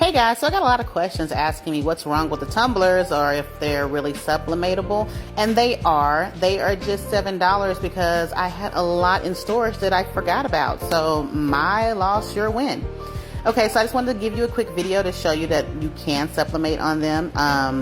Hey guys, so I got a lot of questions asking me what's wrong with the tumblers or if they're really sublimatable, and they are. They are just $7 because I had a lot in storage that I forgot about. So my loss, your win. Okay, so I just wanted to give you a quick video to show you that you can sublimate on them.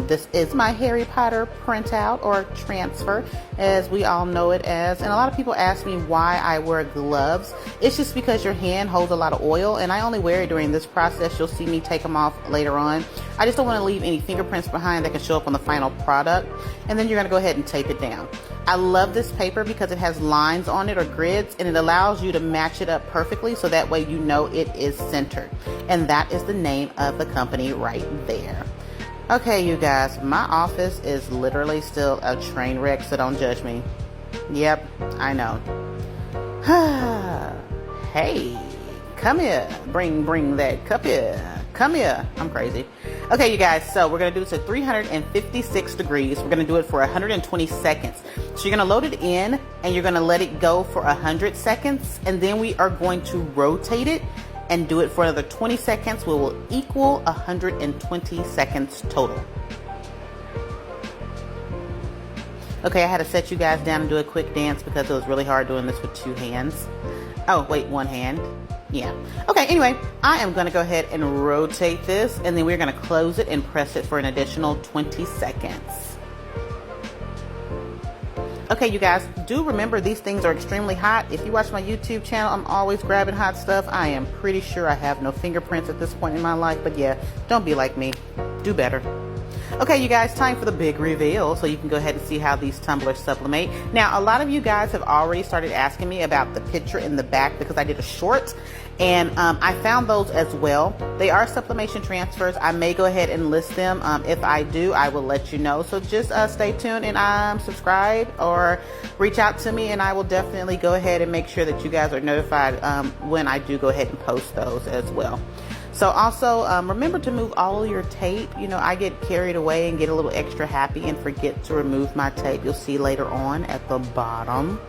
This is my Harry Potter printout or transfer, as we all know it as. And a lot of people ask me why I wear gloves. It's just because your hand holds a lot of oil, and I only wear it during this process. You'll see me take them off later on. I just don't want to leave any fingerprints behind that can show up on the final product. And then you're going to go ahead and tape it down. I love this paper because it has lines on it or grids, and it allows you to match it up perfectly so that way you know it is centered. And that is the name of the company right there. Okay, you guys, my office is literally still a train wreck, so don't judge me. Yep, I know. Hey, come here. Bring that cup here. Come here. I'm crazy. Okay, you guys, so we're going to do this at 356 degrees. We're going to do it for 120 seconds. So you're going to load it in, and you're going to let it go for 100 seconds, and then we are going to rotate it and do it for another 20 seconds, which will equal 120 seconds total. Okay, I had to set you guys down and do a quick dance because it was really hard doing this with two hands. Oh, wait, one hand. Yeah. Okay, anyway, I am going to go ahead and rotate this, and then we're going to close it and press it for an additional 20 seconds. Okay, you guys, do remember these things are extremely hot. If you watch my YouTube channel, I'm always grabbing hot stuff. I am pretty sure I have no fingerprints at this point in my life, but yeah, don't be like me. Do better. Okay, you guys, time for the big reveal, so you can go ahead and see how these tumblers sublimate. Now, a lot of you guys have already started asking me about the picture in the back because I did a short, and I found those as well. They are sublimation transfers. I may go ahead and list them. If I do, I will let you know. So just stay tuned and subscribe or reach out to me, and I will definitely go ahead and make sure that you guys are notified when I do go ahead and post those as well. So also, remember to move all your tape. You know, I get carried away and get a little extra happy and forget to remove my tape. You'll see later on at the bottom.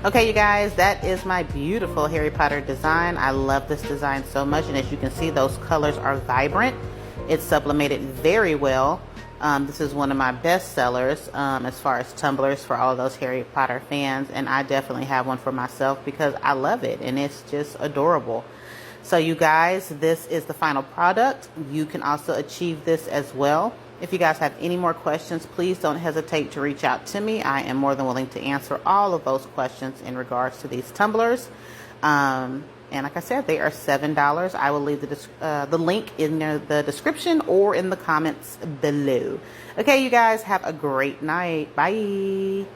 Okay, you guys, that is my beautiful Harry Potter design. I love this design so much, and as you can see, those colors are vibrant. It's sublimated very well. This is one of my best sellers as far as tumblers for all of those Harry Potter fans, and I definitely have one for myself because I love it, and it's just adorable. So you guys, this is the final product. You can also achieve this as well. If you guys have any more questions, please don't hesitate to reach out to me. I am more than willing to answer all of those questions in regards to these tumblers. And like I said, they are $7. I will leave the link in the description or in the comments below. Okay, you guys, have a great night. Bye.